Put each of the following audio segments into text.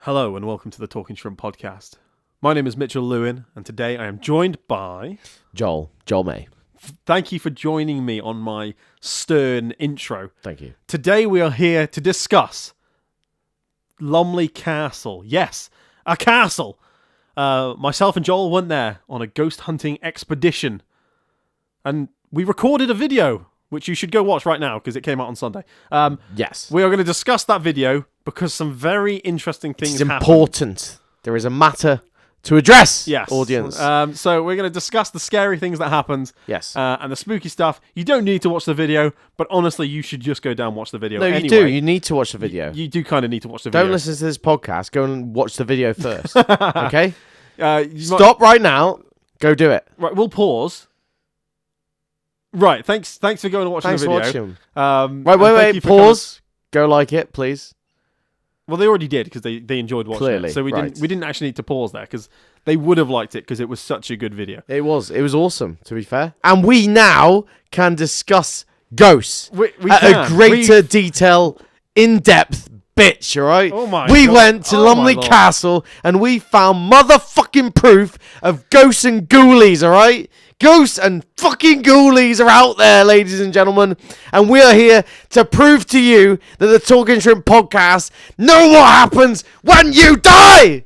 Hello and welcome to the Talking Shrimp podcast. My name is Mitchell Lewin and today I am joined by... Joel May. Thank you for joining me on my stern intro. Thank you. Today we are here to discuss Lumley Castle. Yes, a castle. Myself and Joel went there on a ghost hunting expedition and we recorded a video, which you should go watch right now because it came out on Sunday. Yes. We are going to discuss that video because some very interesting things It's happened. important. There is a matter to address, yes. audience. So we're going to discuss the scary things that happened. Yes. And the spooky stuff. You don't need to watch the video, but honestly, you should just go down and watch the video. No, anyway. you do. You need to watch the video. You do kind of need to watch the video. Don't listen to this podcast. Go and watch the video first. Okay? You Stop right now. Go do it. Right, we'll pause. Right, thanks for going and watching Thanks the for video. watching. Wait, Wait. Pause. Go like it, please. Well, they already did because they enjoyed watching Clearly, it. So we right. didn't actually need to pause there because they would have liked it because it was such a good video. It was awesome, to be fair. And we now can discuss ghosts We at can. a greater detail, in-depth bitch, alright? Oh my We God. went to Oh my Lumley Lord. Castle and we found motherfucking proof of ghosts and ghoulies, alright? Ghosts and fucking ghoulies are out there, ladies and gentlemen. And we are here to prove to you that the Talking Shrimp podcast know what happens when you die!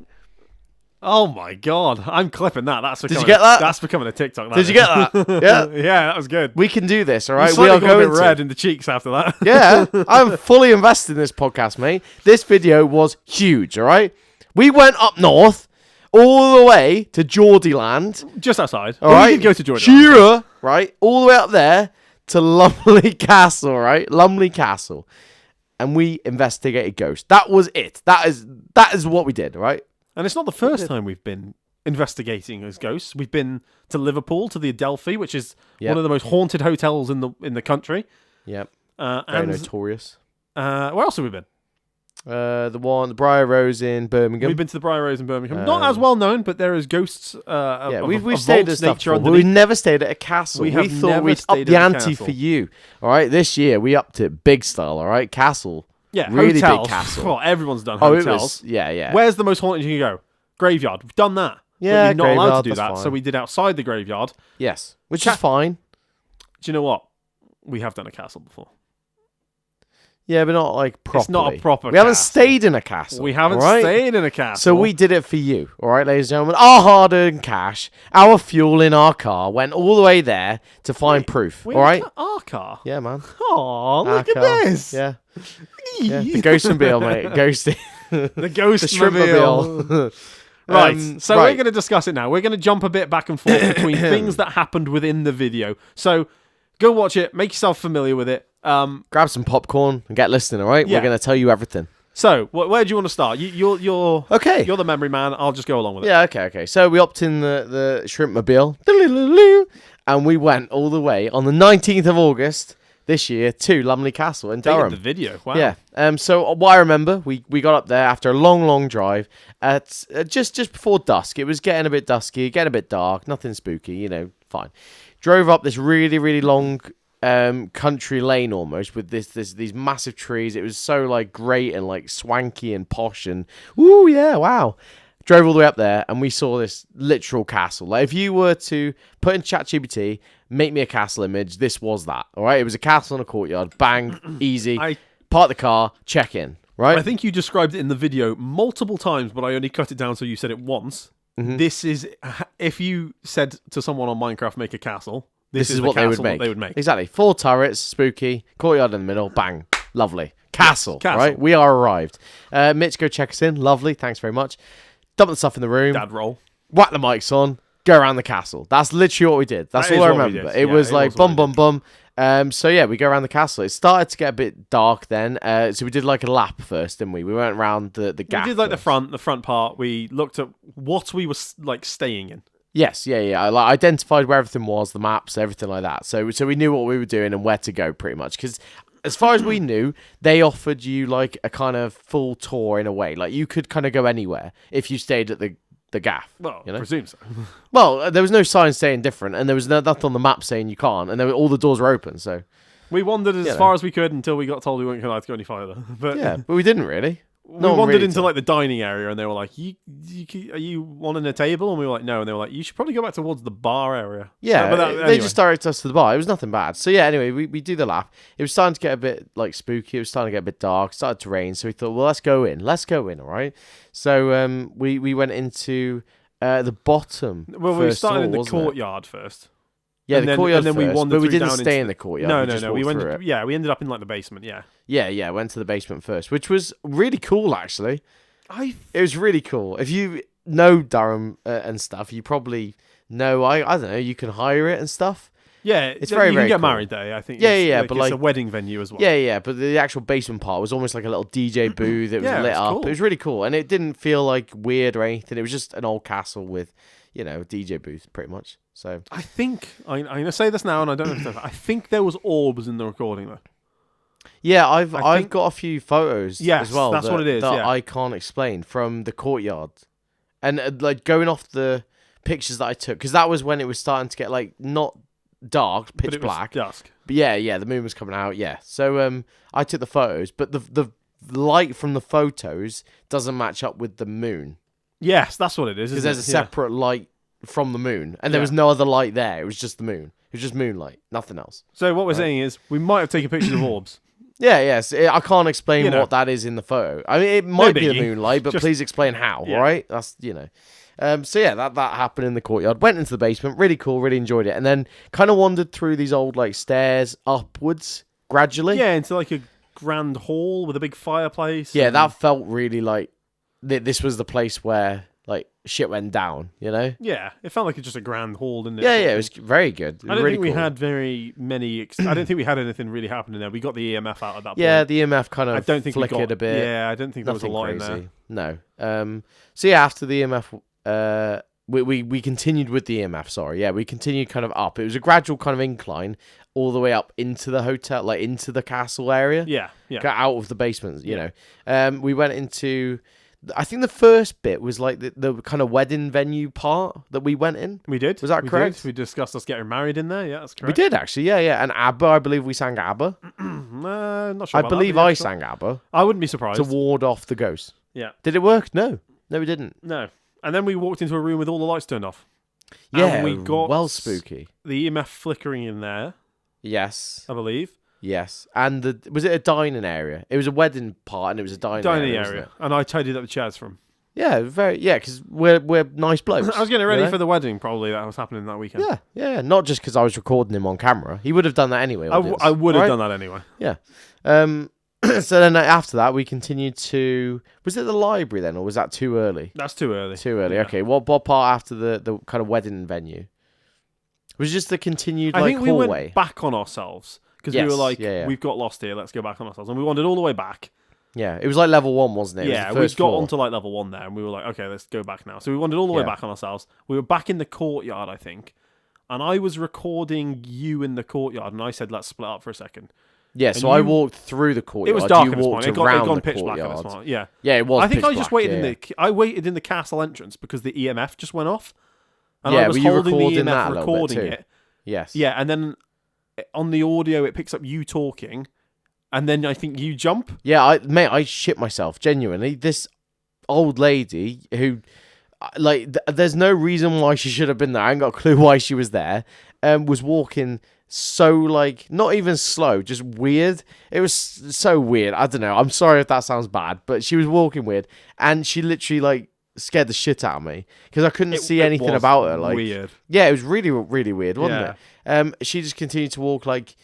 Oh my God, I'm clipping that. Did you get that? That's becoming a TikTok. Did you get that? Yeah? Yeah, that was good. We can do this, alright? We We are got a going bit to. red in the cheeks after that. Yeah, I'm fully invested in this podcast, mate. This video was huge, all right? We went up north, all the way to Geordieland. Just outside. All Well, right? we did go to Georgia. Shira, right? All the way up there to Lumley Castle, right? Lumley Castle. And we investigated ghosts. That was it. That is what we did, right? And it's not the first time we've been investigating as ghosts. We've been to Liverpool, to the Adelphi, which is Yep. one of the most haunted hotels in the country. Yep. Very Very notorious. where else have we been? The Briar Rose in Birmingham. We've been to the Briar Rose in Birmingham. Not as well known, but there is ghosts. Yeah, of we've stayed at stuff nature before, but underneath. we never stayed at a castle. We We have thought never we'd up stayed the at a ante castle. for you. All right, this year we upped it big style. All right, castle. Yeah, really hotels. big castle. Well, everyone's done Oh, it hotels. was yeah. Where's the most haunted you can go? Graveyard. We've done that. Yeah, but you're not allowed graveyard, to do that's that. fine. So we did outside the graveyard. Yes, which is fine. Do you know what? We have done a castle before. Yeah, but not like properly. It's not a proper We haven't castle. stayed in a castle. We haven't all right? stayed in a castle. So we did it for you, all right, ladies and gentlemen. Our hard-earned cash, our fuel in our car went all the way there to find proof, all right? Our car. Yeah, man. Oh, Our look at car. this. Yeah, the Ghostmobile, mate. Ghosty. The ghost The Shrimpmobile. Right, so right. we're going to discuss it now. We're going to jump a bit back and forth between things that happened within the video. So go watch it, make yourself familiar with it. Grab some popcorn and get listening, all right? Yeah. We're going to tell you everything. So where do you want to start? You're Okay. You're the memory man. I'll just go along with it. Yeah, okay. So we opted in the Shrimpmobile, and we went all the way on the 19th of August this year to Lumley Castle in They Durham. did the video. Wow. Yeah. So what I remember, we got up there after a long drive at just before dusk. It was getting a bit dusky, getting a bit dark, nothing spooky, fine. Drove up this really long country lane almost with these massive trees. It was so like great and like swanky and posh and ooh yeah, wow. Drove all the way up there and we saw this literal castle. Like if you were to put in ChatGPT, make me a castle image, this was that. All right, it was a castle in a courtyard. Bang, easy. Park the car, check in. Right. I think you described it in the video multiple times, but I only cut it down so you said it once. Mm-hmm. This is if you said to someone on Minecraft, make a castle. This is what the they would castle make. What they would make. Exactly. 4 turrets, spooky, courtyard in the middle, bang, lovely. Castle, Castle. right? We are arrived. Mitch, go check us in. Lovely, thanks very much. Dump the stuff in the room. Dad roll. Whack the mics on. Go around the castle. That's literally what we did. That's That all is I what we remember. did. It Yeah, was it like was what bum, we bum, bum. So yeah, we go around the castle. It started to get a bit dark then. So we did like a lap first, didn't we? We went around the gaff. We did like first. the front part. We looked at what we were like staying in. Yes, yeah. I like identified where everything was, the maps, everything like that. So we knew what we were doing and where to go, pretty much. Because as far as we knew, they offered you like a kind of full tour in a way. Like you could kind of go anywhere if you stayed at the gaff. Well, you know? I presume so. Well, there was no sign saying different, and there was nothing on the map saying you can't, and then all the doors were open. So We wandered as far as we could until we got told we weren't allowed to go any further. But yeah, but we didn't really. We No one wandered really into did. like the dining area, and they were like, are you wanting a table?" And we were like, "No." And they were like, "You should probably go back towards the bar area." Yeah, But they anyway. just directed us to the bar. It was nothing bad. So yeah, anyway, we do the lap. It was starting to get a bit like spooky. It was starting to get a bit dark. It started to rain. So we thought, well, let's go in. All right. So we went into the bottom. Well, we first started floor, in the wasn't it? courtyard first. Yeah, And the then- courtyard and then we first, wandered but we through didn't down stay into- in the courtyard. No, we no, just no. walked We went. through it. Yeah, we ended up in like the basement. Yeah. Yeah. Went to the basement first, which was really cool actually. It was really cool. If you know Durham and stuff, you probably know. I don't know. You can hire it and stuff. Yeah, It's very, you very can get cool. married there. I think. Yeah, it's, yeah, like, but it's like- a wedding venue as well. Yeah. But the actual basement part was almost like a little DJ booth. It was Yeah, lit it's up. cool. It was really cool, and it didn't feel like weird or anything. It was just an old castle with, a DJ booth, pretty much. So I think I'm gonna say this now, and I don't know. I think there was orbs in the recording though. yeah, I I've think- got a few photos Yes, as well. that's what it is, That yeah. I can't explain from the courtyard, and like going off the pictures that I took, because that was when it was starting to get like not dark, But pitch it was black. dusk. But yeah, the moon was coming out. Yeah, so I took the photos, but the light from the photos doesn't match up with the moon Yes, that's what it is. because isn't there's a it? Yeah. separate light from the moon, and there Yeah. was no other light there. It was just the moon. It was just moonlight, nothing else. So what we're saying is, we might have taken pictures of orbs. Yeah, yes. I can't explain You know. what that is in the photo. I mean, it might be the biggie. moonlight, but Just- please explain how. Yeah. All right, that's So yeah, that happened in the courtyard. Went into the basement, really cool, really enjoyed it, and then kind of wandered through these old like stairs upwards gradually. Yeah, into like a grand hall with a big fireplace. Yeah, and- that felt really like this was the place where like shit went down. Yeah, it felt like just a grand hall, didn't it? Yeah, it was very good. It was I don't really think we cool. had very many. I don't think we had anything really happening there. We got the EMF out at that point. Yeah, the EMF kind of I don't think we flickered got a bit. Yeah, I don't think there was a Nothing lot crazy. in there. No. So yeah, after the EMF, we continued with the EMF. Sorry, yeah, we continued kind of up. It was a gradual kind of incline all the way up into the hotel, like into the castle area. Yeah. Got out of the basement. We went into. I think the first bit was like the kind of wedding venue part that we went in. We did. Was that We correct? Did. We discussed us getting married in there. Yeah, that's We correct. did actually, yeah. And ABBA, I believe we sang ABBA. Not sure. I about believe that, but yeah, I sure. sang ABBA I wouldn't be surprised. to ward off the ghost. Yeah. Did it work? No, we didn't. No. And then we walked into a room with all the lights turned off. Yeah, And we got well spooky. the EMF flickering in there, Yes, I believe. yes. And was it a dining area? It was a wedding part, and it was a dining Dining area. wasn't area. it? And I tidied up the chairs for him. Yeah, because we're nice blokes. I was getting ready you know? for the wedding, probably, that was happening that weekend. Yeah. Not just because I was recording him on camera. He would have done that anyway. I would have done that anyway. Yeah. So then after that, we continued to. Was it the library then, or was that too early? That's too early. Too early. Yeah. Okay. What part after the kind of wedding venue? Was it just the continued I like think we hallway? went back on ourselves because we Yes, were like, yeah. we've got lost here, let's go back on ourselves. And we wandered all the way back. Yeah, it was like level 1, wasn't it? It was Yeah, the we first got floor. onto like level 1 there and we were like, okay, let's go back now. So we wandered all the way Yeah. back on ourselves. We were back in the courtyard, I think. And I was recording you in the courtyard and I said, let's split up for a second. Yeah, so and I you- walked through the courtyard. It was dark You at this walked point. It around got the pitch black at courtyard. this point. Yeah. Yeah, it was. I think pitch I just black, waited yeah. I waited in the castle entrance because the EMF just went off. And Yeah, I was were you holding the recording that EMF a little bit recording too? it. Yes. Yeah, and then on the audio it picks up you talking, and then I think you jump. Yeah, I shit myself genuinely. This old lady who, like, there's no reason why she should have been there. I ain't got a clue why she was there. Was walking so like not even slow, just weird. It was so weird. I don't know. I'm sorry if that sounds bad, but she was walking weird, and she literally like scared the shit out of me because I couldn't see anything was about her. Like, weird. yeah, it was really really weird, wasn't it? She just continued to walk like.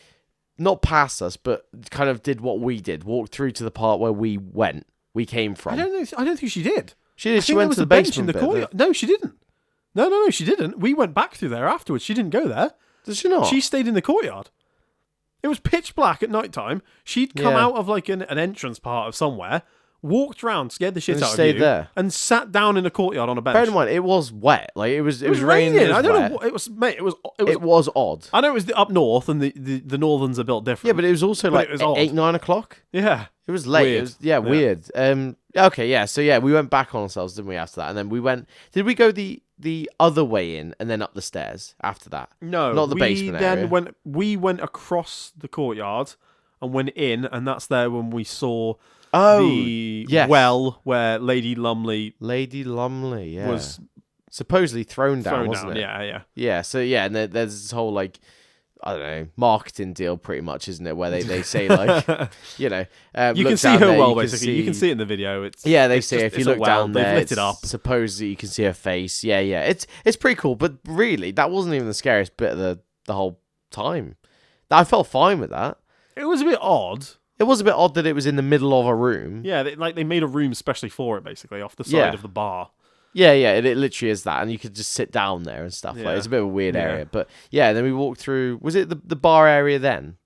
Not past us, but kind of did what we did. Walked through to the part where we came from. I don't think she did. She did. I She think went there was to a the bench basement in the bit. courtyard. No, she didn't. No, she didn't. We went back through there afterwards. She didn't go there. Did she not? She stayed in the courtyard. It was pitch black at night time. She'd come Yeah. out of like an entrance part of somewhere, walked round, scared the shit And out of stayed you, there. and sat down in the courtyard on a bench. Bear in mind, it was wet. Like it was raining. It was I don't wet. know what it was, mate. It was. It was odd. I know it was up north, and the northerns are built different. Yeah, but it was also But like it was odd. 8-9 o'clock. yeah. It was late. Weird. It was weird. Okay, yeah. So yeah, we went back on ourselves, didn't we? After that, and then we went. Did we go the other way in and then up the stairs after that? No, Not the we basement then area. we went across the courtyard and went in, and that's there when we saw Oh, the yes. well where Lady Lumley Lady Lumley, yeah. was supposedly thrown down, thrown wasn't down. it? Yeah. Yeah, so yeah, and there's this whole like, I don't know, marketing deal pretty much, isn't it? Where they say like, you know, You look can see down her there, well, you can basically. You can see it in the video. Yeah, they it's say just- if you it's a look well. down there, they've lit it up. supposedly you can see her face. Yeah, it's pretty cool. But really, that wasn't even the scariest bit of the whole time. I felt fine with that. It was a bit odd. It was a bit odd that it was in the middle of a room. Yeah, they made a room specially for it, basically, off the side Yeah. of the bar. Yeah, it literally is that, and you could just sit down there and stuff. Yeah. Like it's a bit of a weird Yeah. area, but yeah. Then we walked through. Was it the bar area then?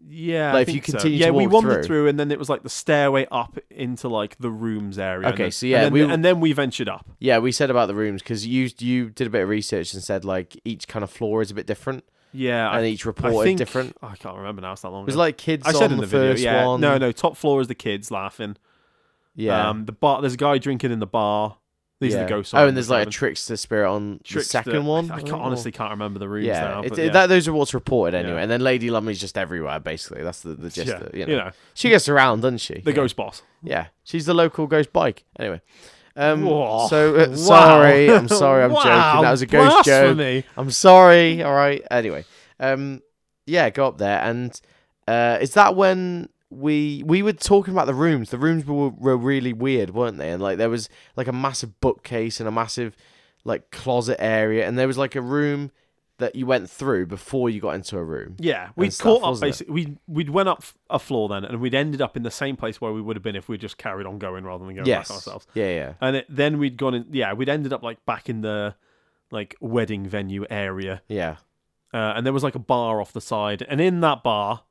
Yeah, Like, I if you think so. continue yeah, to we walk wandered through. through, and then it was like the stairway up into like the rooms area. Okay, and then, so yeah, and then we ventured up. Yeah, we said about the rooms because you did a bit of research and said like each kind of floor is a bit different Yeah, and I each reported think, different. I can't remember now. It's that long. It was ago. like kids I said on in the the video. first Yeah, one. no. Top floor is the kids laughing. Yeah. The bar. There's a guy drinking in the bar. These are the ghosts. Oh, and there's like a trickster spirit on the Trickster. second one. I honestly can't remember the rooms Yeah, now. But those are what's reported anyway. Yeah. And then Lady Lumley's just everywhere, basically. That's the gist. yeah, Of it, you know. She gets around, doesn't she? the ghost boss. Yeah, she's the local ghost bike. Anyway. Whoa. So Wow. sorry, I'm sorry, I'm Wow, joking. That was a ghost joke. blasphemy. I'm sorry. All right. Anyway, yeah, go up there, and is that when we were talking about the rooms? The rooms were really weird, weren't they? And like there was like a massive bookcase and a massive like closet area, and there was like a room that you went through before you got into a room. Yeah, we'd stuff, caught up wasn't it? basically. We'd went up a floor then, and we'd ended up in the same place where we would have been if we just carried on going rather than going Yes. back ourselves. Yeah. And then we'd gone in. Yeah, we'd ended up like back in the like wedding venue area, Yeah. and there was like a bar off the side, and in that bar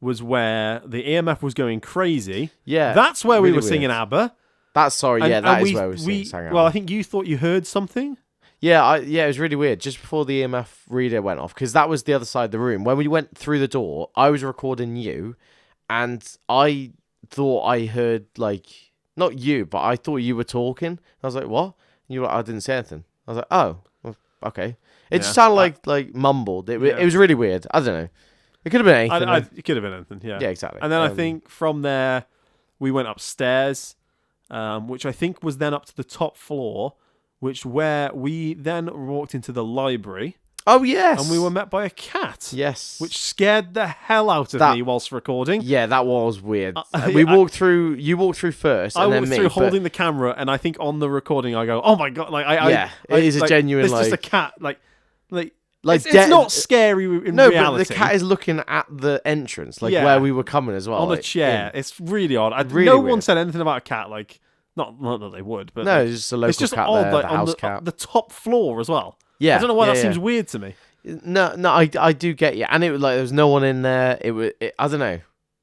was where the EMF was going crazy. Yeah. That's where we really were singing weird. ABBA. That's sorry. And- Yeah, and that is where we sang. Well, I think you thought you heard something. Yeah, it was really weird. Just before the EMF reader went off, because that was the other side of the room. When we went through the door, I was recording you, and I thought I heard like not you, but I thought you were talking. I was like, "What?" And you were like, "I didn't say anything." I was like, "Oh, well, okay." It just sounded like mumbled. It was really weird. I don't know. It could have been anything. It could have been anything. Yeah. Yeah, exactly. And then I think from there we went upstairs, which I think was then up to the top floor, where we then walked into the library. Oh yes, And we were met by a cat. Yes, Which scared the hell out of me whilst recording. Yeah, that was weird. You walked through first, I and then walked me. through but- holding the camera, and I think on the recording I go, "Oh my god!" Like it is a genuine There's like. just a cat, like Like it's not scary in no, reality. but the cat is looking at the entrance, like Yeah. where we were coming as well, on like, a chair. in. It's really odd. Really no one weird. said anything about a cat. Like not that they would, but No, like, it's just a local it's just cat odd. there, Like the on house the, cat. the top floor as well. Yeah, I don't know why yeah, that yeah. seems weird to me. No, I do get you, and it was like there was no one in there. I don't know.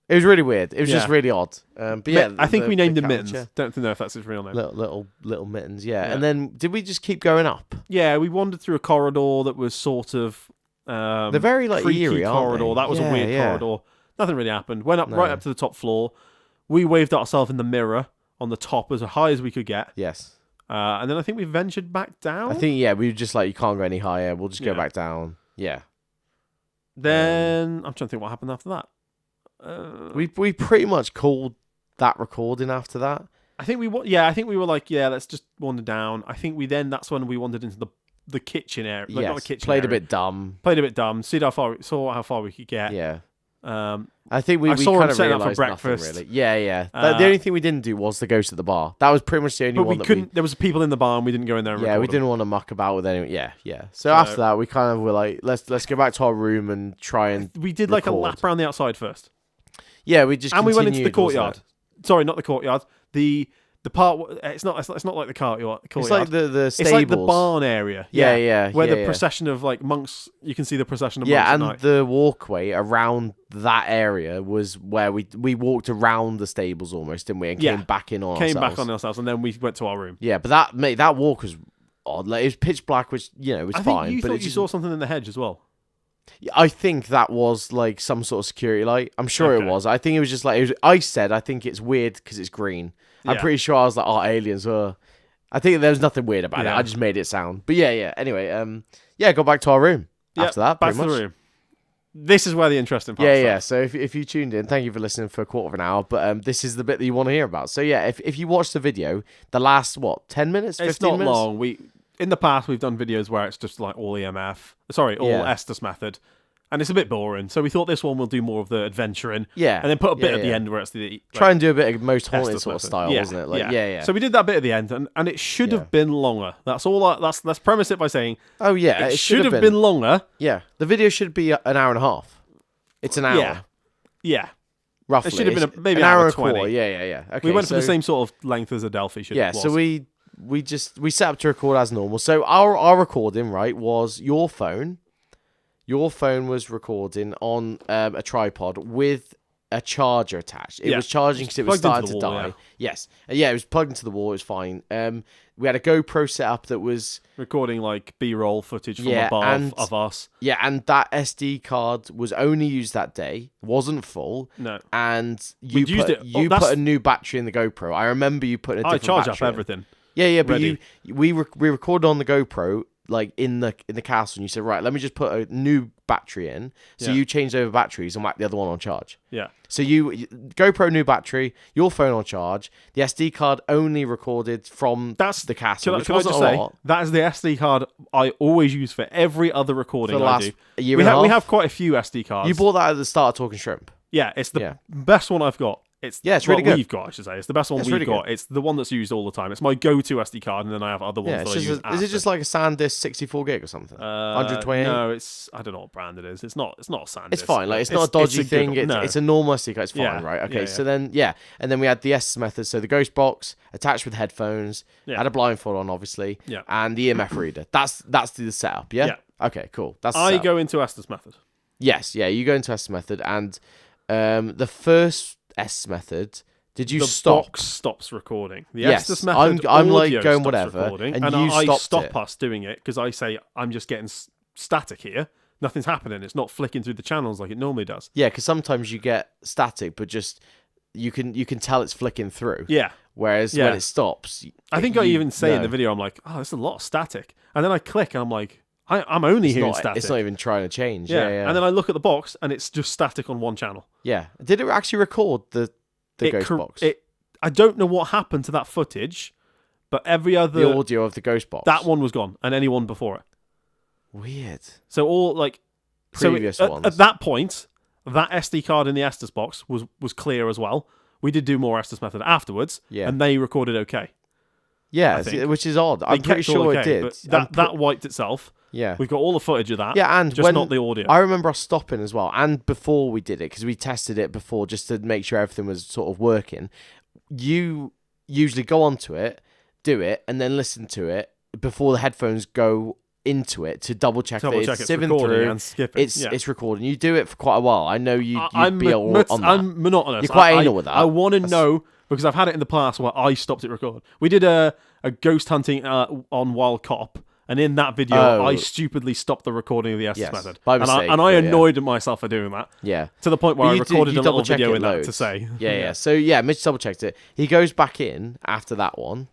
It was really weird. It was just Yeah. really odd. But yeah, I think we named the him cat on the Mittens. chair. Don't know if that's his real name. Little mittens, yeah. Yeah. And then did we just keep going up? Yeah, we wandered through a corridor that was sort of They're very like creaky eerie, aren't corridor. they? That was a Yeah, weird yeah. corridor. Nothing really happened. Went up No. right up to the top floor. We waved at ourselves in the mirror on the top as high as we could get. Yes. And then I think we ventured back down. I think we were just like you can't go any higher. We'll just go Yeah. back down. Yeah. Then I'm trying to think what happened after that. We pretty much called that recording after that. I think we were like, let's just wander down. I think that's when we wandered into the kitchen area. Like, not the kitchen played area. a bit dumb. Played a bit dumb. Saw how far we could get. Yeah. Um, I think we I saw kind him of setting up for realised nothing breakfast. really. Yeah. The only thing we didn't do was the ghost at the bar. That was pretty much the only but one we that couldn't. There was people in the bar, and we didn't go in there. And Yeah, record we them. didn't want to muck about with anyone. Yeah. So after that, we kind of were like, let's go back to our room and try and. We did like a record. lap around the outside first, Yeah, we just and we went into the continued, wasn't courtyard. it? Sorry, not the courtyard. The part. It's not like the courtyard. It's like the stables. It's like the barn area. Yeah. Where the yeah. procession of like monks. You can see the procession of monks Yeah, at and night. the walkway around that area was where we walked around the stables almost, didn't we? And Yeah. came back in on Came ourselves. back on ourselves, and then we went to our room. Yeah, but that walk was odd. Like, it was pitch black, which was I fine. think you but thought it you just, saw something in the hedge as well. I think that was like some sort of security light. I'm sure Okay. it was. I think it was just like I said. I think it's weird because it's green. I'm Yeah. pretty sure I was like, aliens. I think there was nothing weird about it. Yeah. I just made it sound. But yeah. Anyway, go back to our room Yeah, after that. back pretty to much. the room. This is where the interesting part Yeah. starts. So if you tuned in, thank you for listening for a quarter of an hour. But this is the bit that you want to hear about. So yeah, if you watch the video, the last 10 minutes, 15 It's not minutes? long. In the past we've done videos where it's just like all EMF. Sorry, all Yeah. Estes method. And it's a bit boring. So we thought this one will do more of the adventuring. Yeah. And then put a bit Yeah, at the yeah. end where it's the Try and do a bit of most haunted Estes sort of method. style, Yeah, wasn't it? Like yeah. So we did that bit at the end, and it should Yeah. have been longer. That's all. Let's premise it by saying Oh yeah, it should have been longer. Yeah, the video should be an hour and a half. It's an hour. Yeah. Roughly. It should have been maybe an an hour hour and a quarter. 20. Yeah. Okay, We went for the so- same sort of length as Adelphi should. Yeah, was. so we set up to record as normal. So our recording, right, was your phone. Your phone was recording on a tripod with a charger attached. It Yeah. was charging because it was Plugged into starting to the wall, die. Yes. Yeah, it was plugged into the wall. It was fine. We had a GoPro set up that was... recording like B-roll footage from Yeah, above and- of us. Yeah, and that SD card was only used that day. Wasn't full. No. And you We'd used put, it- you that's- put a new battery in the GoPro. I remember you putting a I different charge battery up in. everything. Yeah, but ready. we recorded on the GoPro like in the castle, and you said, right, let me just put a new battery in. So Yeah. you changed over batteries and whacked the other one on charge. Yeah. So you GoPro new battery, your phone on charge. The SD card only recorded from the castle, which Can I wasn't just a say, lot. that is the SD card I always use for every other recording For the I last do. year We and a have half. quite a few SD cards. You bought that at the start of Talking Shrimp. Yeah, it's the Yeah. best one I've got. It's really good. We've got, I should say. It's the best one It's we've really got. good. It's the one that's used all the time. It's my go-to SD card, and then I have other ones Yeah, that it's I just use. is it just like a SanDisk 64 gig or something? 128. No, it's I don't know what brand it is. It's not a SanDisk. It's fine. Like it's not a dodgy good thing. one. No. It's a normal SD card. It's fine, Yeah, right? Okay. yeah, So then, and then we had the S method. So the ghost box attached with headphones. Yeah. Had a blindfold on, obviously. Yeah. And the EMF reader. That's the setup. Yeah. Yeah. Okay. Cool. That's the I setup. go into Estes method. Yes. Yeah. You go into S method, and the first S method. Did you The stop? box stops recording. The Yes, Estes method. I'm like audio going stops whatever, recording, and and you I stopped stop it. us doing it because I say I'm just getting static here. Nothing's happening. It's not flicking through the channels like it normally does. Yeah, because sometimes you get static, but just you can tell it's flicking through. Yeah. Whereas Yeah. when it stops, I think I you even say in the know. video, I'm like, oh, there's a lot of static. And then I click and I'm like, I'm only It's hearing not, static. it's not even trying to change. yeah. Yeah. And then I look at the box and it's just static on one channel. Yeah. Did it actually record the ghost box? I don't know what happened to that footage, but every other... The audio of the ghost box. that one was gone and any one before it. Weird. So all like... Previous so ones. At that point, that SD card in the Estes box was clear as well. We did do more Estes method afterwards, Yeah. and they recorded okay. Yeah, I think. which is odd. They I'm pretty kept all sure it okay, did. but that wiped itself. Yeah. We've got all the footage of that. Yeah, and just when, not the audio. I remember us stopping as well, and before we did it, because we tested it before just to make sure everything was sort of working. You usually go onto it, do it, and then listen to it before the headphones go into it to double check that it's sieving recording through. and skipping. It's recording. You do it for quite a while. I know you'd I'm be on that. I'm monotonous. You're quite I- anal with that. I want to That's- know because I've had it in the past where I stopped it record. We did a ghost hunting on Wild Cop, and in that video, Oh. I stupidly stopped the recording of the Estes Yes, method, by and mistake, I but yeah. annoyed myself for doing that Yeah. to the point where But I you recorded you a little double-check video it in that loads. to say, Yeah. So yeah, Mitch double checked it. He goes back in after that one.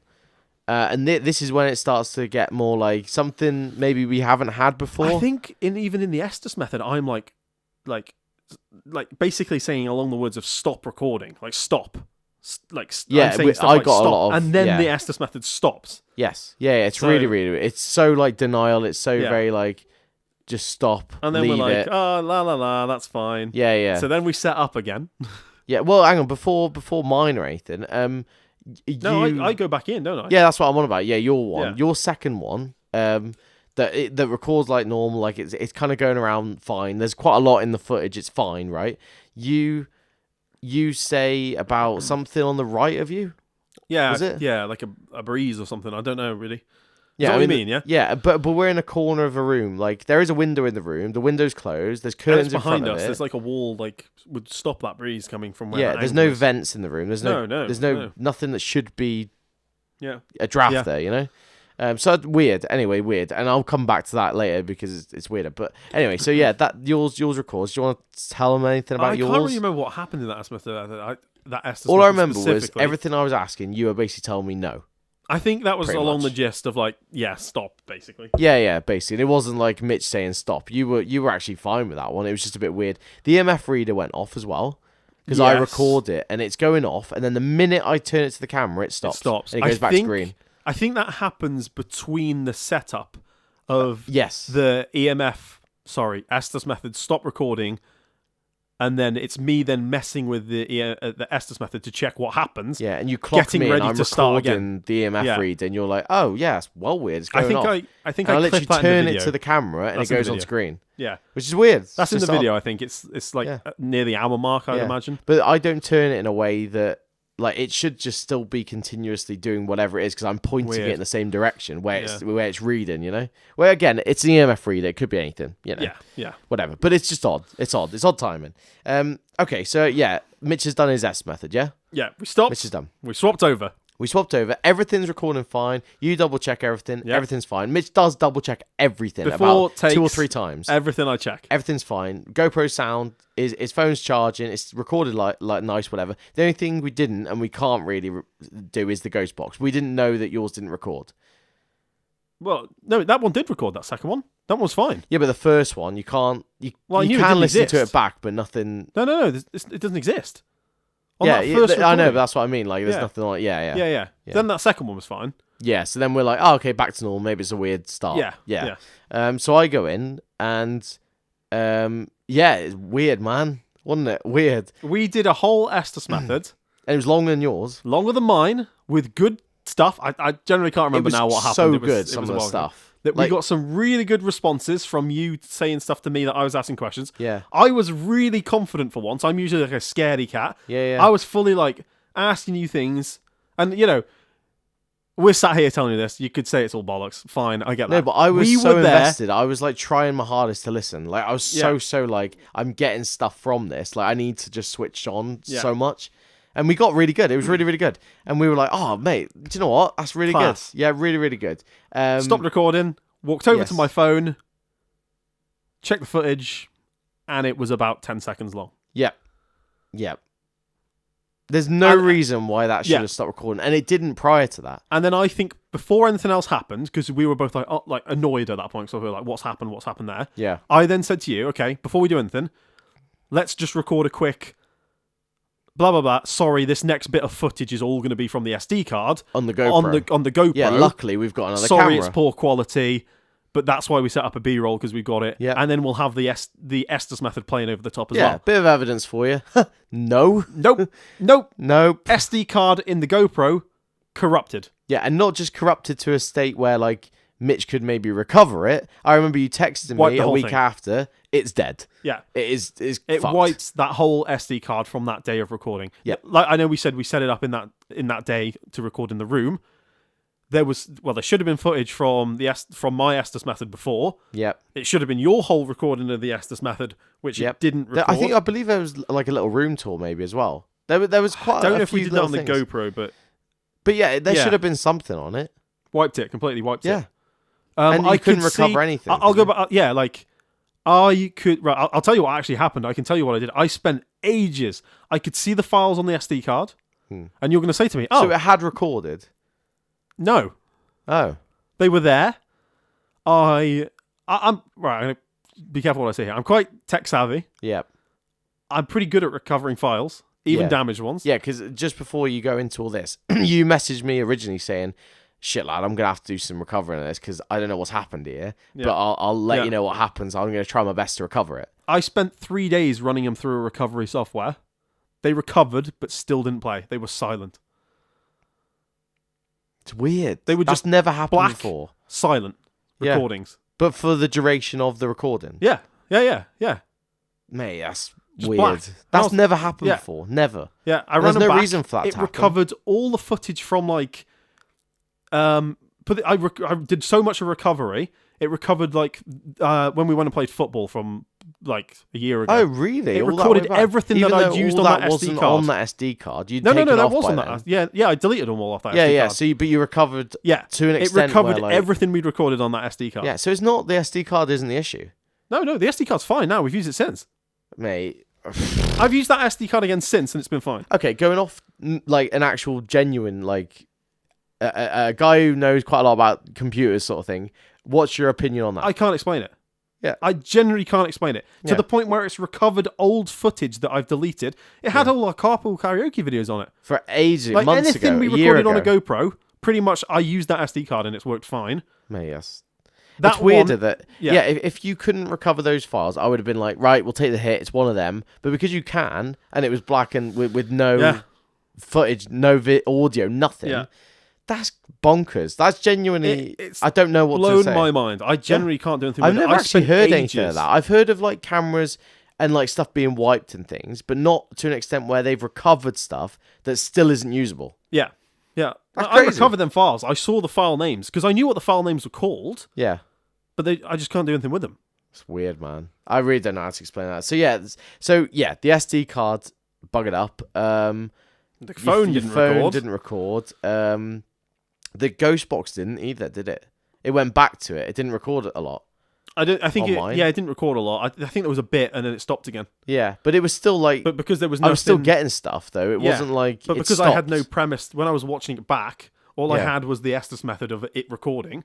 And this is when it starts to get more like something maybe we haven't had before. I think even in the Estes method, I'm like basically saying along the words of stop recording, like stop. Yeah, I'm saying stuff I like got a stop, lot of- and then yeah. the Estes method stops. Yes. Yeah, it's So- really, it's so like denial. It's so Yeah. very like, just stop, And then leave we're like, it. oh, la la la, that's fine. Yeah. So then we set up again. Yeah, well, hang on, before mine or anything, No, you... I go back in, don't I? Yeah, that's what I'm on about. Yeah, your one. Yeah. Your second one, that records like normal, like it's kind of going around fine. There's quite a lot in the footage, it's fine, right? You say about something on the right of you? Yeah, Was it? yeah, like a breeze or something. I don't know really. Yeah, Is that what you mean, yeah? Yeah, but we're in a corner of a room. Like, there is a window in the room. The window's closed. There's And curtains it's in front behind of us. it. There's like a wall, like would stop that breeze coming from where. Yeah, that there's angle no is. vents in the room. There's No, there's no. nothing that should be Yeah, a draft Yeah. there, you know? So weird. Anyway, weird. And I'll come back to that later because it's weirder. But anyway, so yeah, that yours records. Do you want to tell them anything about I yours? can't really remember what happened in that Estes. That Estes All I method remember was specifically. everything I was asking, you were basically telling me no. I think that was Pretty along much. the gist of like, yeah, stop, basically. Yeah, basically. It wasn't like Mitch saying stop. You were actually fine with that one. It was just a bit weird. The EMF reader went off as well. Because I Yes. record it and it's going off, and then the minute I turn it to the camera, it stops. It stops. And it goes back to green. I think that happens between the setup of Yes. the Estes method stop recording, and then it's me then messing with the Estes method to check what happens. Yeah, and you clock getting me ready and I'm to start recording the EMF Yeah. read, and you're like, oh, yeah, it's well weird. It's going off. I think And I I literally clipped that in turn the it video. to the camera, and That's it in the goes on video. screen. Yeah, Which is weird. that's in It's the just video. I think it's like Yeah. near the hour mark. I'd imagine. But I don't turn it in a way that, like, it should just still be continuously doing whatever it is, because I'm pointing it Weird. in the same direction where it's reading, you know? Well, again, it's an EMF reader. It could be anything, you know? Yeah. Whatever. But it's just odd. It's odd timing. Okay, so yeah, Mitch has done his S method, yeah? Yeah, we stopped. Mitch is done. We swapped over. We swapped over. Everything's recording fine. You double check everything. Yep. Everything's fine. Mitch does double check everything Before about 2 or takes 3 times. Everything I check. Everything's fine. GoPro sound is his phone's charging. It's recorded like nice, whatever. The only thing we didn't and we can't really do is the ghost box. We didn't know that yours didn't record. Well, no, that one did record. That second one, that one was fine. Yeah, but the first one you can't. Well, I you knew it can didn't listen to exist. it back, but nothing. No, it doesn't exist. On Yeah, that first I know, but recording. that's what I mean. Like, there's Yeah. nothing like. Yeah. Yeah. Then that second one was fine. Yeah, so then we're like, oh, okay, back to normal. Maybe it's a weird start. Yeah. So I go in and, it's weird, man. Wasn't it? Weird. We did a whole Estes method, And it was longer than yours. longer than mine, with good stuff. I generally can't remember It was now what happened. so It was, good, it some was of a the while ago. stuff. That we Like- got some really good responses from you saying stuff to me that I was asking questions. Yeah. I was really confident for once. I'm usually like a scaredy cat. Yeah. I was fully like asking you things, and we're sat here telling you this. You could say it's all bollocks. Fine, I get that. No, but I was we so were there. invested. I was like trying my hardest to listen. Like I was so like I'm getting stuff from this. Like I need to just switch on so much. And we got really good. It was really, really good. And we were like, oh, mate, do you know what? That's really Class. good. Yeah, really, really good. Stopped recording, walked over yes. to my phone, checked the footage, and it was about 10 seconds long. Yeah. There's no reason why that should Yeah. have stopped recording. And it didn't prior to that. And then I think before anything else happened, because we were both like annoyed at that point, so we were like, what's happened there? Yeah. I then said to you, okay, before we do anything, let's just record a quick blah, blah, blah. Sorry, this next bit of footage is all going to be from the SD card. On the GoPro. On the GoPro. Yeah, luckily we've got another Sorry, camera. it's poor quality, but that's why we set up a B-roll, because we've got it. Yeah. And then we'll have the Estes method playing over the top as Yeah, well. bit of evidence for you. No. Nope. Nope. SD card in the GoPro, corrupted. Yeah, and not just corrupted to a state where, like, Mitch could maybe recover it. I remember you texted Wiped me the a whole week thing. after. It's dead. Yeah. It It fucked. wiped that whole SD card from that day of recording. Yeah. Like I know we said we set it up in that day to record in the room. There should have been footage from from my Estes method before. Yep. It should have been your whole recording of the Estes method, which it didn't record. I believe there was like a little room tour maybe as well. There was quite. I don't a know if we few did that on little the things. GoPro, But yeah, there Yeah. should have been something on it. completely wiped Yeah. it. And you I couldn't could recover see- anything, I'll could go you? back. Yeah, like I could. Right, I'll tell you what actually happened. I can tell you what I did. I spent ages. I could see the files on the SD card, and you're going to say to me, "Oh, So it had recorded. no, Oh. they were there." I'm right. I'm gonna be careful what I say here. I'm quite tech savvy. Yep. I'm pretty good at recovering files, even Yeah. damaged ones. Yeah, because just before you go into all this, you messaged me originally saying, shit, lad, I'm going to have to do some recovering of this because I don't know what's happened here, Yeah. but I'll let Yeah. you know what happens. I'm going to try my best to recover it. I spent 3 days running them through a recovery software. They recovered, but still didn't play. They were silent. It's weird. They were That's just never happened black. before. Silent Yeah. recordings. But for the duration of the recording. Yeah. Mate, that's Just weird. black. That's And never happened yeah. before. Never. Yeah, I There's ran them no back. reason for that It to happen. recovered all the footage from like, I did so much of recovery. It recovered like when we went and played football from like a year ago. Oh, really? It All that recorded way back? everything Even that I'd though used all on that SD wasn't card. on that SD card. You'd No, taken that off was by on then. that. Yeah, I deleted them all off that Yeah, SD yeah. card. So, but you recovered. Yeah, to an it extent recovered where, like- everything we'd recorded on that SD card. Yeah. So it's not the SD card isn't the issue, No, the SD card's fine now. We've used it since. mate. I've used that SD card again since, and it's been fine. Okay, going off like an actual genuine like a guy who knows quite a lot about computers, sort of thing. What's your opinion on that? I can't explain it. Yeah. I generally can't explain it. To Yeah. the point where it's recovered old footage that I've deleted. It had all our carpool karaoke videos on it. For ages, Like months anything ago, we a year recorded on a ago. GoPro, pretty much I used that SD card and it's worked fine. Mate, yes. That It's weirder one- that yeah. if you couldn't recover those files, I would have been like, right, we'll take the hit. It's one of them. But because you can, and it was black and with no Yeah. footage, no audio, nothing. Yeah. That's bonkers. That's genuinely. It's I don't know what to blown say. my mind. I generally can't do anything I've with never it. I actually spent heard ages. anything of that. I've heard of like cameras and like stuff being wiped and things, but not to an extent where they've recovered stuff that still isn't usable. Yeah. Yeah. That's I crazy. recovered them files. I saw the file names because I knew what the file names were called, Yeah. but I just can't do anything with them. It's weird, man. I really don't know how to explain that. So yeah, the SD card buggered up. The phone Your didn't phone record. didn't record. The ghost box didn't either, did it? It went back to it. It didn't record a lot. I think on mine. it didn't record a lot. I think there was a bit and then it stopped again. Yeah, but it was still like. But because there was I nothing, was still getting stuff though. It Yeah, wasn't like. but it because I had stopped. no premise when I was watching it back, all I Yeah. had was the Estes method of it recording.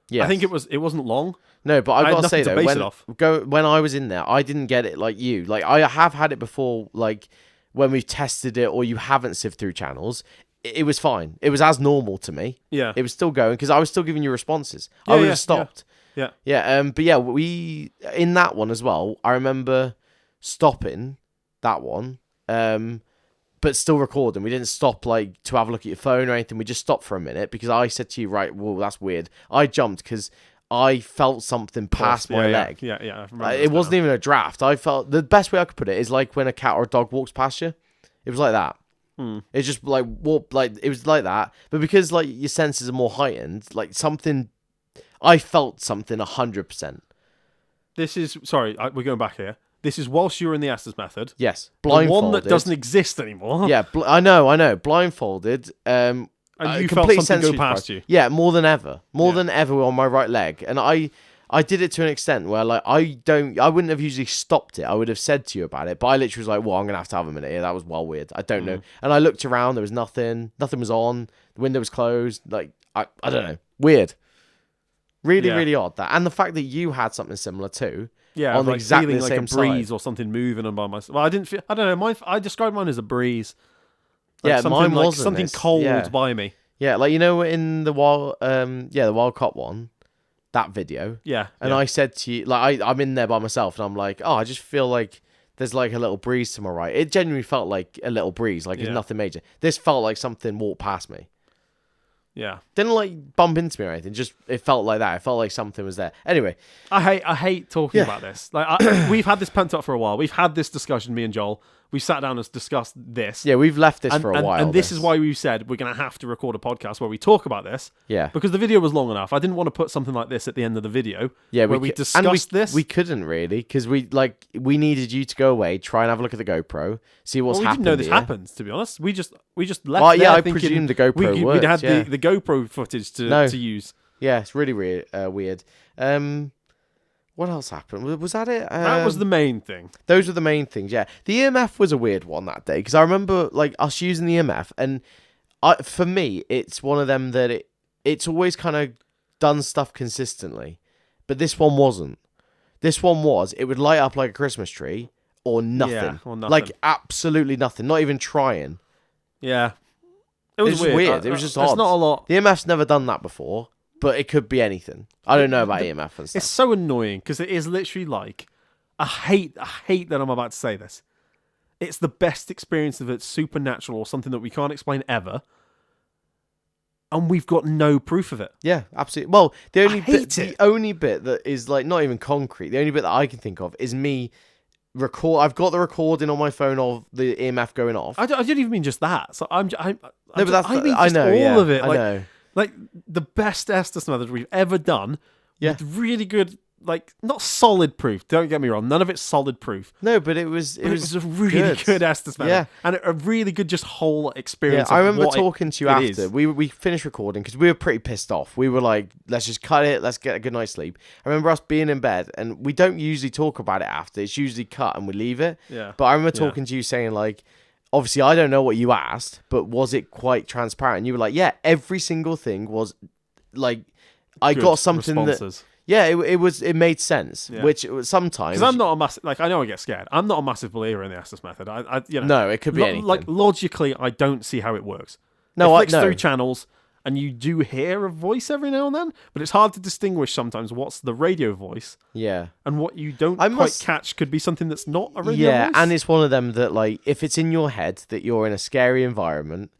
Yes. I think it wasn't long. No, but I I've had got to say nothing to though, base it off. when I was in there, I didn't get it like you. Like I have had it before, like when we've tested it or you haven't sieved through channels. It was fine. It was as normal to me. Yeah. It was still going because I was still giving you responses. I Yeah, would yeah, have stopped. Yeah. Yeah. But yeah, we in that one as well. I remember stopping that one. But still recording. We didn't stop like to have a look at your phone or anything. We just stopped for a minute because I said to you, right, well, that's weird. I jumped because I felt something pass my leg. Yeah. I remember It this wasn't now. even a draft. I felt the best way I could put it is like when a cat or a dog walks past you. It was like that. It's just like it was like that. But because like your senses are more heightened, like something, I felt something 100%. This is we're going back here. This is whilst you were in the Estes method. Yes, The blindfolded. one that doesn't exist anymore. Yeah, I know. Blindfolded. And you felt complete something go sensory past deprived. you. Yeah, more than ever Yeah. on my right leg, and I did it to an extent where like I wouldn't have usually stopped it. I would have said to you about it, but I literally was like, well, I'm gonna have to have a minute here. That was well weird. I don't know. And I looked around, there was nothing was on, the window was closed. Like I don't know, weird. Really, Yeah. really odd that, and the fact that you had something similar too. Yeah, on like exactly feeling the like a same breeze side. or something moving on by myself. Well, I didn't feel. I don't know. I described mine as a breeze. Like Yeah, something mine like wasn't. something It's- cold yeah. by me. Yeah, like in the the Wild Cop one, that video. Yeah, And yeah. I said to you, like, I'm in there by myself, and I'm like, oh, I just feel like there's like a little breeze to my right. It genuinely felt like a little breeze, like it's Yeah. nothing major. This felt like something walked past me. Yeah. Didn't like bump into me or anything. Just it felt like that. It felt like something was there. Anyway, I hate talking Yeah. about this. Like we've had this pent up for a while. We've had this discussion, me and Joel. We sat down and discussed this. yeah, we've left this and, for a while. And this is why we said we're going to have to record a podcast where we talk about this. Yeah. Because the video was long enough. I didn't want to put something like this at the end of the video. Yeah, where we discussed and this. We couldn't really because we needed you to go away, try and have a look at the GoPro, see what's we happened. didn't know this here. happened, to be honest. We just left. Well, yeah, there I thinking presumed the GoPro we'd worked, had yeah. the GoPro footage No. to use. Yeah, it's really weird. What else happened? Was that it? That was the main thing. Those were the main things. Yeah, the EMF was a weird one that day because I remember like us using the EMF, and for me, it's one of them that it's always kind of done stuff consistently, but this one wasn't. This one it would light up like a Christmas tree or nothing, Yeah, or nothing. like absolutely nothing, not even trying. Yeah. It It was was just weird. I- It was just There's odd. not a lot. The EMF's never done that before, but it could be anything. I don't know about EMF and stuff. It's so annoying because it is literally like I hate that I'm about to say this. It's the best experience of it, supernatural or something that we can't explain ever, and we've got no proof of it. Yeah, absolutely. Well, the only hate bit, it. the only bit that is like not even concrete, the only bit that I can think of is me record. I've got the recording on my phone of the EMF going off. I don't even mean just that. So I No, but mean that's just I know. all Yeah, of it. I Like, know. like the best Estes method we've ever done. Yeah. With really good, like not solid proof. Don't get me wrong. None of it's solid proof. No, but it was But it was a really good Estes method. Yeah. And a really good just whole Yeah, experience. I of remember what talking to you it after is. we finished recording because we were pretty pissed off. We were like, let's just cut it. Let's get a good night's sleep. I remember us being in bed, and we don't usually talk about it after. It's usually cut and we leave it. Yeah. But I remember Yeah. talking to you saying like, obviously I don't know what you asked, but was it quite transparent? You were like, yeah, every single thing was like, I Good got something responses. it made sense, Yeah. which it was sometimes. Because I'm not a massive, like, I know I get scared. I'm not a massive believer in the Estes method. You know, No, it could be anything. Like, logically, I don't see how it works. No, it flicks no. through channels, and you do hear a voice every now and then, but it's hard to distinguish sometimes what's the radio voice Yeah. and what you don't I quite must- catch could be something that's not a radio Yeah, voice. and it's one of them that, like, if it's in your head that you're in a scary environment,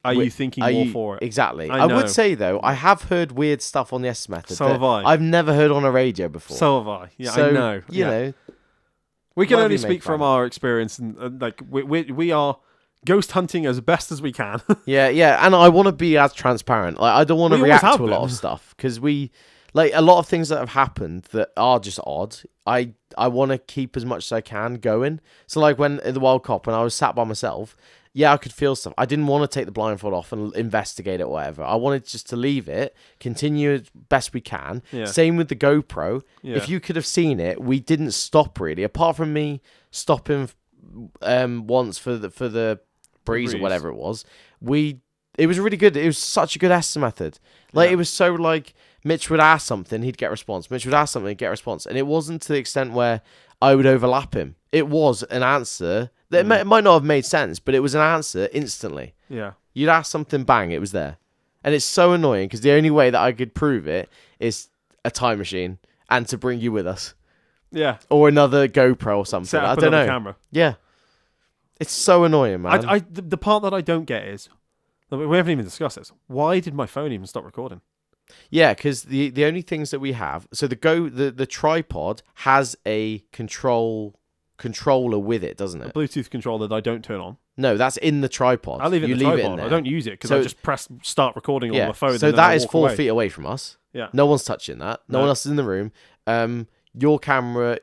Are you thinking more for it? Exactly. I I know. would say, though, I have heard weird stuff on the S method. So that have I. I've never heard on a radio before. So have I. Yeah, So, I know. You Yeah. know, We can whatever only you speak make from fun. our experience, and like we are ghost hunting as best as we can. yeah, and I want to be as transparent. Like, I don't want to We always react have to a lot been. of stuff because like a lot of things that have happened that are just odd. I want to keep as much as I can going. So, like when in the Wild Cop, when I was sat by myself, yeah, I could feel stuff. I didn't want to take the blindfold off and investigate it or whatever. I wanted just to leave it, continue as best we can. Yeah. Same with the GoPro. Yeah. If you could have seen it, we didn't stop really, apart from me stopping once for the breeze or breeze. whatever it was. It was really good. It was such a good S method. Like Yeah. it was so like Mitch would ask something, he'd get a response. Mitch would ask something, he'd get a response. And it wasn't to the extent where I would overlap him. It was an answer that it might not have made sense, but it was an answer instantly. Yeah. You'd ask something, bang, it was there. And it's so annoying because the only way that I could prove it is a time machine and to bring you with us. Yeah. Or another GoPro or something. Set up I don't another know. camera. Yeah. It's so annoying, man. The part that I don't get is, we haven't even discussed this. Why did my phone even stop recording? Yeah, because the only things that we have, so the tripod has a controller with it, doesn't it? Bluetooth controller that I don't turn on. No, that's in the tripod. I leave it in the leave tripod. in there. I don't use it because So- I just press start recording on the phone. So and then I that is walk 4 away. feet away from us. Yeah. No one's touching that. No No. one else is in the room. Your camera,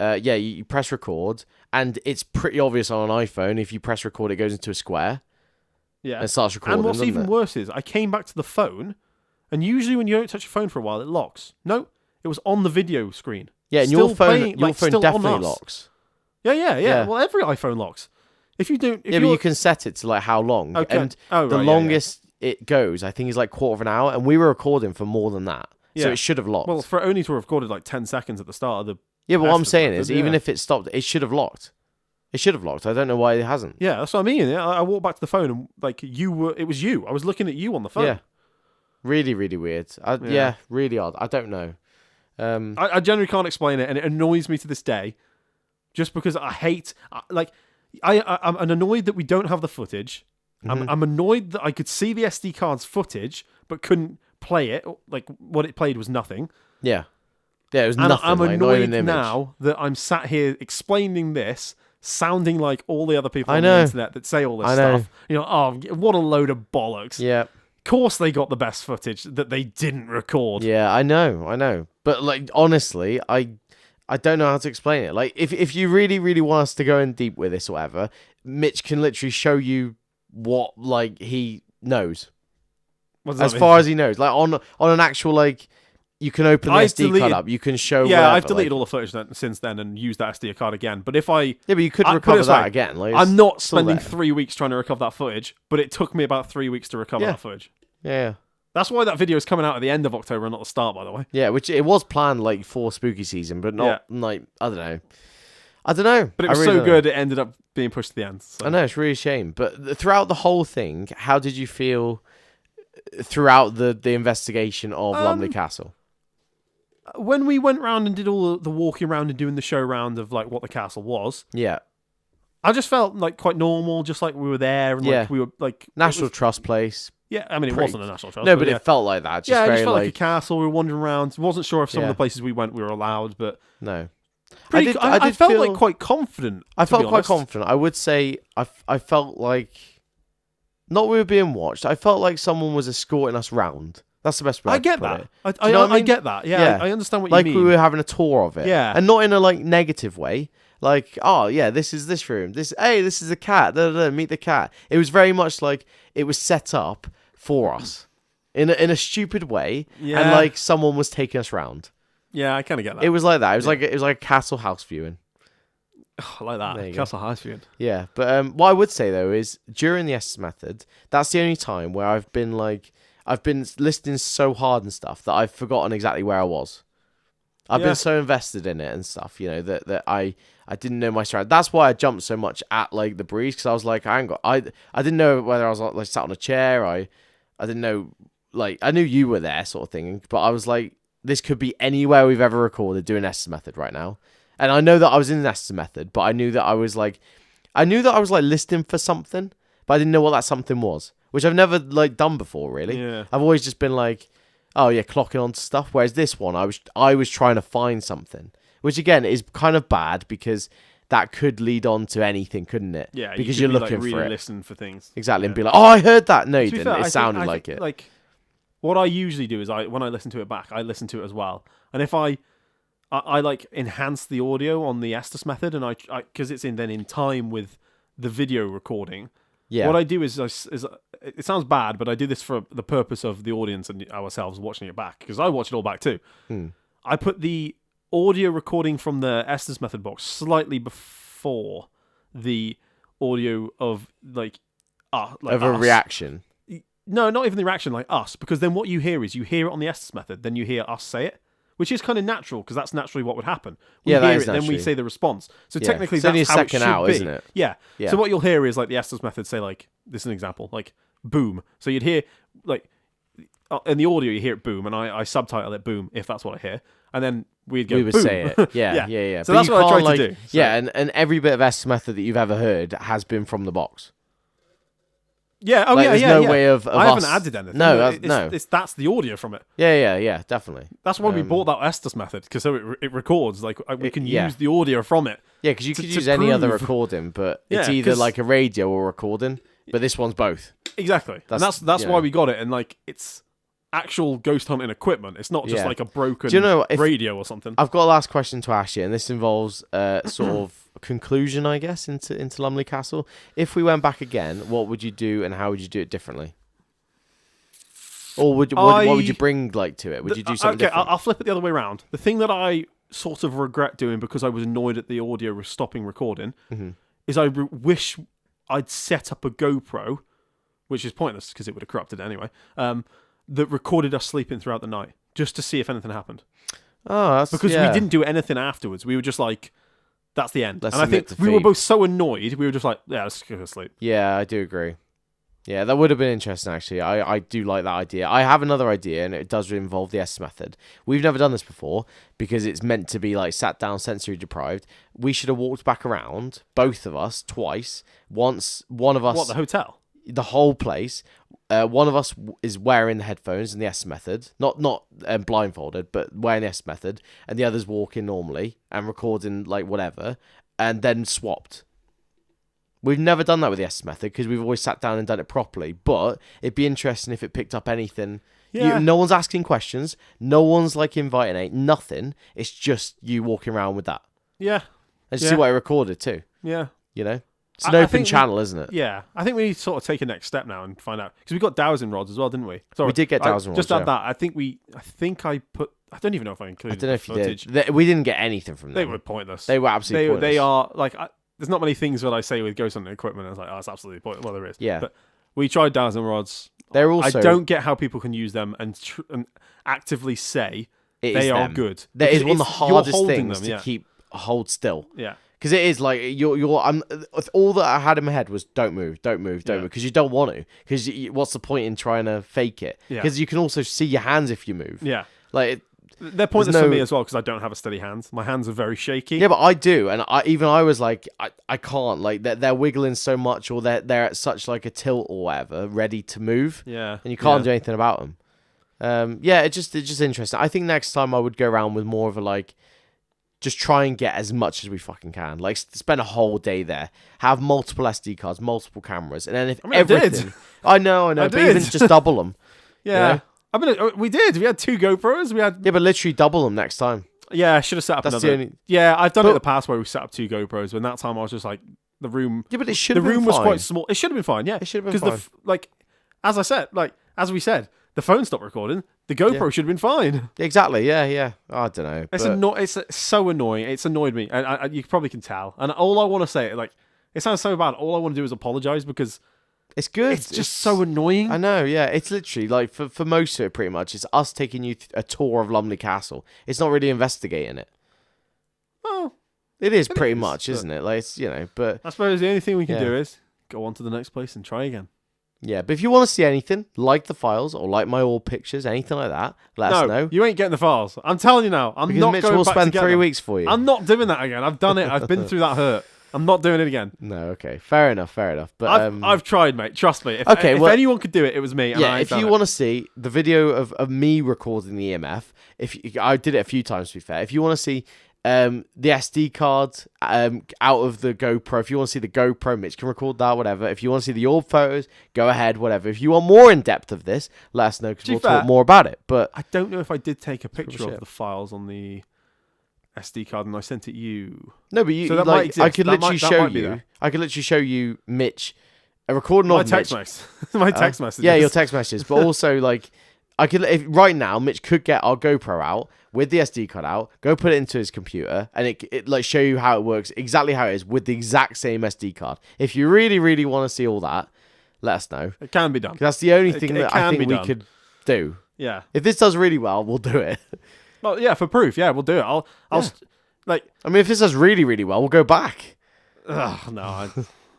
you press record, and it's pretty obvious on an iPhone. If you press record, it goes into a square Yeah. and starts recording. And what's doesn't even it? worse is I came back to the phone, and usually when you don't touch your phone for a while, it locks. No, it was on the video screen. Yeah, and Still your phone, playing, your like, phone still on definitely us. locks. Yeah. Well, every iPhone locks. If you don't, Yeah, but you can set it to like how long, Okay. and Oh, the right, yeah, longest it goes, I think, is like quarter of an hour, and we were recording for more than that, so Yeah. it should have locked. Well, for only to have recorded like 10 seconds at the start of the. yeah, but what I'm Estes saying method, is, even yeah. if it stopped, it should have locked. It should have locked. I don't know why it hasn't. Yeah, that's what I mean. I walked back to the phone and like it was you. I was looking at you on the phone. Yeah, really, really weird. Yeah, really odd. I don't know. I generally can't explain it, and it annoys me to this day, just because I hate I'm annoyed that we don't have the footage. Mm-hmm. I'm annoyed that I could see the SD card's footage but couldn't play it. Like what it played was nothing. Yeah, it was And nothing. I'm like, not even annoyed an image. now that I'm sat here explaining this, sounding like all the other people I on know. the internet that say all this I know. stuff. You know, oh, what a load of bollocks. Yeah, Of course they got the best footage that they didn't record. yeah, I know. But like, honestly, I don't know how to explain it. Like, if you really, really want us to go in deep with this or whatever, Mitch can literally show you what like he knows. What does that As mean? far as he knows, like on an actual like, you can open the I've SD card deleted- up. You can show. Yeah, whatever, I've deleted like, all the footage since then and used that SD card again. But if I, Yeah, but you could I- put it recover this that way, again. Like, I'm not still spending there. 3 weeks trying to recover that footage, but it took me about 3 weeks to recover Yeah. that footage. Yeah, That's why that video is coming out at the end of October and not the start, by the way. yeah. Which it was planned like for spooky season, but not like I don't know. But it was I really so don't know. good, it ended up being pushed to the end. So. I know, it's really a shame. But throughout the whole thing, how did you feel throughout the investigation of Lumley Castle? When we went round and did all the walking around and doing the show round of like what the castle was, Yeah. I just felt like quite normal, just like we were there and Yeah. like we were like National it was- Trust place. Yeah, I mean it pretty- wasn't a national trust. No, but yeah. it felt like that. Just Yeah, it very just felt like a like castle. We were wandering around. Wasn't sure if some of Yeah. the places we went we were allowed, but no. pretty, I did felt feel- like quite confident. I to felt be quite honest. confident. I would say I felt like not we were being watched. I felt like someone was escorting us round. That's the best way I to get put that. it. I, Do you know what I I mean? get that. Yeah, Yeah. I understand what Like you we mean. were having a tour of it. Yeah. And not in a like negative way. Like, oh yeah, this is this room. This is a cat. Meet the cat. It was very much like it was set up for us in a stupid way, and Yeah. like someone was taking us round. Yeah, I kind of get that. It was like that. It was like a castle house viewing. I like that. There you go. Castle Highfield. Yeah, but what I would say though is during the Estes method, that's the only time where I've been listening so hard and stuff that I've forgotten exactly where I was. I've been so invested in it and stuff, you know, that I didn't know my surroundings. That's why I jumped so much at like the breeze, because I was like, I didn't know whether I was like sat on a chair. I didn't know, like, I knew you were there sort of thing, but I was like, this could be anywhere we've ever recorded doing Estes method right now. And I know that I was in the Estes method, but I knew that I was like listening for something, but I didn't know what that something was, which I've never like done before really. Yeah. I've always just been like, oh yeah, clocking on to stuff. Whereas this one, I was trying to find something, which again is kind of bad because that could lead on to anything, couldn't it? Yeah, because you you're could looking really for it. listen for things. Exactly, Yeah. and be like, oh, I heard that. No, you To be didn't. fair, It sounded like think, it. Like, what I usually do is when I listen to it back, I listen to it as well. And if I like enhance the audio on the Estes method, and I because it's in time with the video recording. Yeah. What I do is it sounds bad, but I do this for the purpose of the audience and ourselves watching it back, because I watch it all back too. I put the audio recording from the Estes method box slightly before the audio of like of us. a reaction. No, not even the reaction, like us, because then what you hear is you hear it on the Estes method, then you hear us say it, which is kind of natural because that's naturally what would happen. We Yeah, that hear is it, then we naturally. say the response. So Yeah. technically, It's only that's a how second it should out, be. isn't it? Yeah. Yeah. So what you'll hear is like the Estes method say like, this is an example, like boom. So you'd hear like in the audio you hear it boom, and I subtitle it boom if that's what I hear, and then we'd go. We would boom. say it. Yeah, yeah. So But that's you what I can't, tried to do. So. Yeah, and every bit of Estes method that you've ever heard has been from the box. Yeah. Oh Like, yeah. there's yeah. no yeah. way of I haven't us- added anything. No, That's the audio from it. Yeah, definitely. That's why we bought that Estes method, because so it records, like we can use the audio from it. Yeah, because you could to use any other prove- recording, but Yeah, it's either 'cause- like a radio or recording. But this one's both. Exactly. That's- And that's you why know. we got it, and like it's actual ghost hunting equipment. It's not just Yeah. like a broken Do you know if- radio or something. I've got a last question to ask you, and this involves sort of conclusion, I guess, into Lumley Castle. If we went back again, what would you do, and how would you do it differently? Or what would you bring like to it? Would you do something Okay, different? I'll flip it the other way around. The thing that I sort of regret doing because I was annoyed at the audio stopping recording is I wish I'd set up a GoPro, which is pointless because it would have corrupted it anyway, that recorded us sleeping throughout the night just to see if anything happened. Oh, that's Because yeah. we didn't do anything afterwards. We were just like, that's the end. Let's and I think submit we were defeat. both so annoyed, we were just like, yeah, let's go to sleep. Yeah, I do agree. Yeah, that would have been interesting, actually. I do like that idea. I have another idea, and it does involve the S method. We've never done this before, because it's meant to be, like, sat down, sensory deprived. We should have walked back around, both of us, twice. Once, one of us... What, the hotel? The whole place. One of us is wearing the headphones in the S method. Not blindfolded, but wearing the S method. And the other's walking normally and recording, like, whatever. And then swapped. We've never done that with the S method because we've always sat down and done it properly. But it'd be interesting if it picked up anything. Yeah. No one's asking questions. No one's like inviting it. Nothing. It's just you walking around with that. Yeah. And Yeah. see what I recorded too. Yeah. You know? It's an I open think channel, isn't it? Yeah. I think we need to sort of take a next step now and find out. Because we got dowsing rods as well, didn't we? Sorry, We did get dowsing Just rods, add that. I think I put... I don't even know if I I included don't know if footage. you did. We didn't get anything from them. They were pointless. They were absolutely pointless. They are... Like, there's not many things that I say with ghost hunting equipment. I was like, oh, it's absolutely pointless. Well, there is. Yeah. But we tried dowsing rods. They're also... I don't get how people can use them and actively say It they is are them. good. That is Because one of the you're hardest holding things them, to yeah. keep hold still. Yeah. Because it is like all that I had in my head was don't move, because you don't want to. Because what's the point in trying to fake it? Yeah. Because you can also see your hands if you move. Yeah. Like They're pointless no- for me as well because I don't have a steady hand. My hands are very shaky. yeah, but I do, and I was like I can't, like they're wiggling so much, or they're at such like a tilt or whatever, ready to move. Yeah. And you can't Yeah. do anything about them. Yeah, it's just interesting. I think next time I would go around with more of a like, just try and get as much as we fucking can. Like spend a whole day there, have multiple SD cards, multiple cameras, and then if I did. everything, I know, but did. even just double them. Yeah. know? I mean, we did. We had 2 GoPros. We had. Yeah, but literally double them next time. Yeah, I should have set up That's another. the only- Yeah, I've done it in But- the past where we set up 2 GoPros. But that time I was just like the room. Yeah, but it should The have been room was fine. quite small. It should have been fine. Yeah, It should have been because as I said, like as we said, The phone stopped recording. The GoPro should have been fine. Exactly. Yeah. I don't know. It's so annoying. It's annoyed me, and you probably can tell. And all I want to say, like, it sounds so bad. All I want to do is apologize because it's good. It's just so annoying. I know. Yeah, it's literally like for most of it, pretty much, it's us taking you a tour of Lumley Castle. It's not really investigating it. Oh, it is pretty much, isn't it? Like it's but I suppose the only thing we can do is go on to the next place and try again. Yeah, but if you want to see anything, like the files or like my old pictures, anything like that, let us know. You ain't getting the files. I'm telling you now. I'm because not Mitch going will back spend to get 3 them. weeks for you. I'm not doing that again. I've done it. I've been through that hurt. I'm not doing it again. No, okay, fair enough. But I've tried, mate. Trust me. If anyone could do it, it was me. And if you want to see the video of me recording the EMF, I did it a few times to be fair. If you want to see the SD card out of the GoPro, if you want to see the GoPro, Mitch can record that, whatever. If you want to see the old photos, go ahead, whatever. If you want more in depth of this, let us know because we'll talk more about it. But I don't know if I did take a picture of the files on the SD card and I sent it you. No, but so that might exist. I could literally show you. I could literally show you Mitch a recording of my text messages. Yeah, your text messages, but also like I could right now. Mitch could get our GoPro out with the SD card out, go put it into his computer, and it like show you how it works, exactly how it is with the exact same SD card. If you really, really want to see all that, let us know. It can be done. That's the only thing that I think we could do. Yeah. If this does really well, we'll do it. Well, yeah, for proof. Yeah, we'll do it. I mean, if this does really, really well, we'll go back. No, I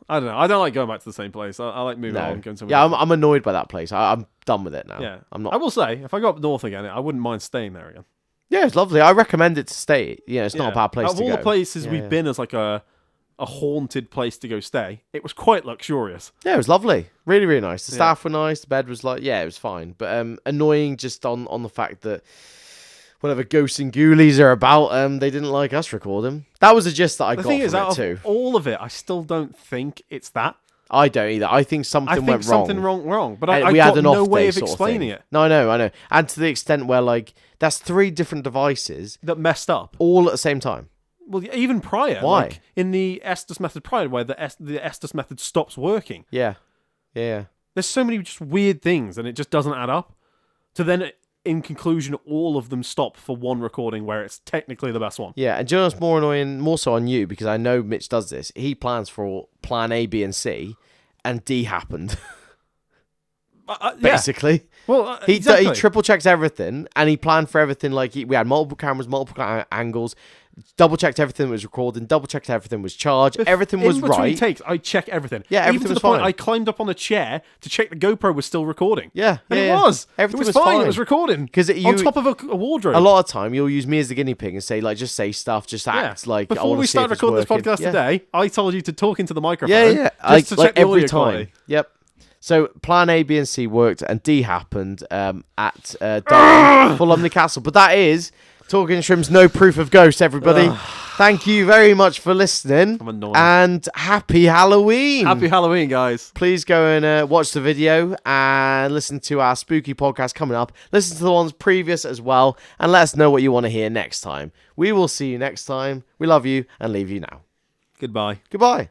don't know. I don't like going back to the same place. I like moving on. Going somewhere different. I'm annoyed by that place. I'm done with it now. Yeah. I'm not. I will say, if I go up north again, I wouldn't mind staying there again. Yeah, it's lovely. I recommend it to stay. It's not a bad place to go. Of all the places we've been as like a haunted place to go stay, it was quite luxurious. Yeah, it was lovely. Really, really nice. The staff were nice. The bed was it was fine. But annoying just on the fact that whatever ghosts and ghoulies are about, they didn't like us record them. That was a gist that I got from it too. The thing is, all of it, I still don't think it's that. I don't either. I think something went wrong. Something wrong. But I got no way of explaining it. No, I know. And to the extent where, like, that's 3 different devices that messed up. All at the same time. Well, even prior. Why? Like in the Estes method prior, where the Estes method stops working. Yeah. There's so many just weird things, and it just doesn't add up. To then, in conclusion, all of them stop for one recording where it's technically the best one. Yeah, and do you know what's more annoying, more so on you, because I know Mitch does this. He plans for plan A, B, and C, and D happened. Basically. Well, he triple checks everything, and he planned for everything. Like we had multiple cameras, multiple angles, double checked everything was recording, double checked everything was charged, everything was right. Takes, I check everything. Yeah, everything even to was the point fine. I climbed up on a chair to check the GoPro was still recording. Yeah, and yeah, it was. Everything was fine. It was recording because on top of a wardrobe. A lot of time you'll use me as the guinea pig and say like, just say stuff, just act like. Before we start recording this podcast today, I told you to talk into the microphone. Yeah, just to check the audio quality. Yep. So plan A, B, and C worked, and D happened at Durham for Lumley Castle. But that is Talking Shrimp's no proof of ghosts, everybody. Thank you very much for listening. I'm annoyed. And happy Halloween. Happy Halloween, guys. Please go and watch the video and listen to our spooky podcast coming up. Listen to the ones previous as well. And let us know what you want to hear next time. We will see you next time. We love you and leave you now. Goodbye. Goodbye.